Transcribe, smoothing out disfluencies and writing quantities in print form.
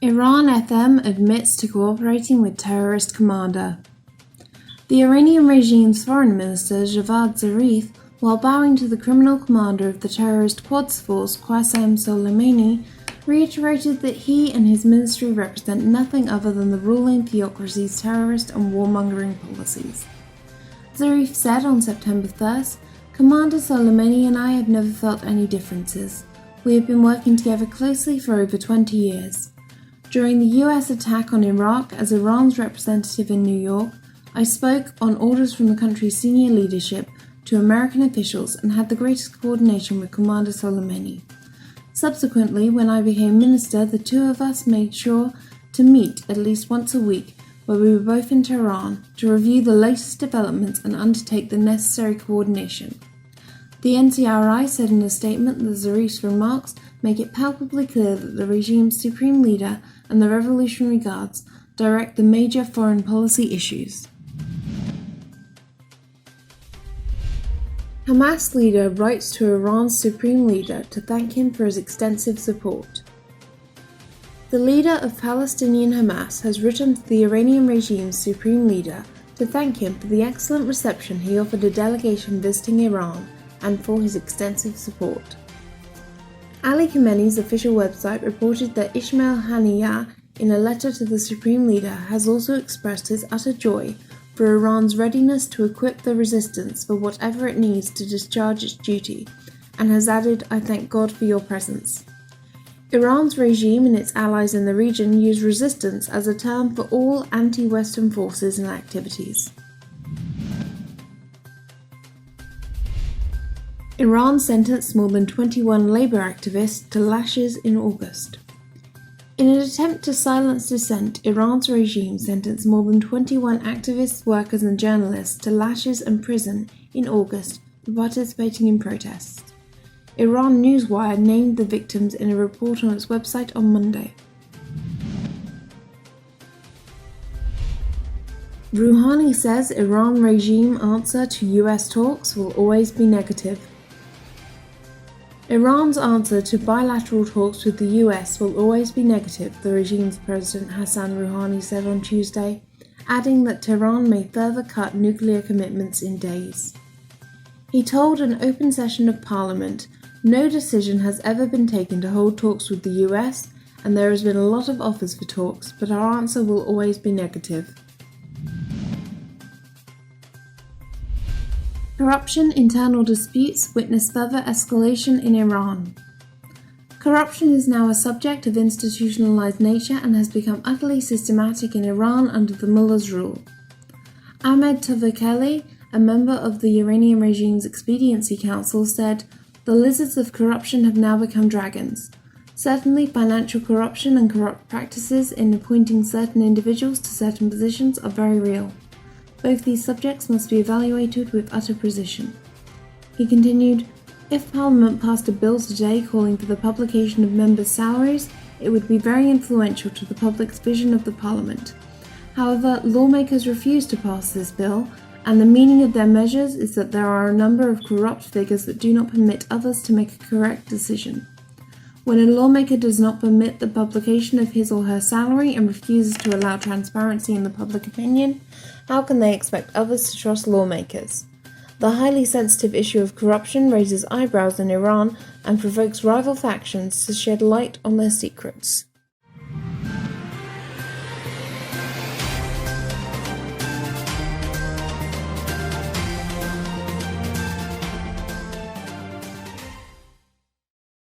Iran FM admits to cooperating with terrorist commander. The Iranian regime's foreign minister Javad Zarif, while bowing to the criminal commander of the terrorist Qods Force Qassem Soleimani, reiterated that he and his ministry represent nothing other than the ruling theocracy's terrorist and warmongering policies. Zarif said on September 1st, "Commander Soleimani and I have never felt any differences. We have been working together closely for over 20 years. During the US attack on Iraq as Iran's representative in New York, I spoke on orders from the country's senior leadership to American officials and had the greatest coordination with Commander Soleimani. Subsequently, when I became minister, the two of us made sure to meet at least once a week, where we were both in Tehran, to review the latest developments and undertake the necessary coordination." The NCRI said in a statement that Zarif's remarks make it palpably clear that the regime's supreme leader and the Revolutionary Guards direct the major foreign policy issues. Hamas leader writes to Iran's supreme leader to thank him for his extensive support. The leader of Palestinian Hamas has written to the Iranian regime's supreme leader to thank him for the excellent reception he offered a delegation visiting Iran and for his extensive support. Ali Khamenei's official website reported that Ismail Haniyeh, in a letter to the supreme leader, has also expressed his utter joy for Iran's readiness to equip the resistance for whatever it needs to discharge its duty, and has added, "I thank God for your presence." Iran's regime and its allies in the region use resistance as a term for all anti-Western forces and activities. Iran sentenced more than 21 labor activists to lashes in August. In an attempt to silence dissent, Iran's regime sentenced more than 21 activists, workers and journalists to lashes and prison in August for participating in protests. Iran Newswire named the victims in a report on its website on Monday. Rouhani says Iran regime answer to US talks will always be negative. Iran's answer to bilateral talks with the US will always be negative, the regime's President Hassan Rouhani said on Tuesday, adding that Tehran may further cut nuclear commitments in days. He told an open session of parliament, "No decision has ever been taken to hold talks with the US, and there has been a lot of offers for talks, but our answer will always be negative." Corruption, internal disputes witness further escalation in Iran. Corruption is now a subject of institutionalized nature and has become utterly systematic in Iran under the mullah's rule. Ahmed Tavakoli, a member of the Iranian regime's Expediency Council, said, "The lizards of corruption have now become dragons. Certainly, financial corruption and corrupt practices in appointing certain individuals to certain positions are very real. Both these subjects must be evaluated with utter precision." He continued, "If Parliament passed a bill today calling for the publication of members' salaries, it would be very influential to the public's vision of the Parliament. However, lawmakers refuse to pass this bill, and the meaning of their measures is that there are a number of corrupt figures that do not permit others to make a correct decision. When a lawmaker does not permit the publication of his or her salary and refuses to allow transparency in the public opinion, how can they expect others to trust lawmakers? The highly sensitive issue of corruption raises eyebrows in Iran and provokes rival factions to shed light on their secrets."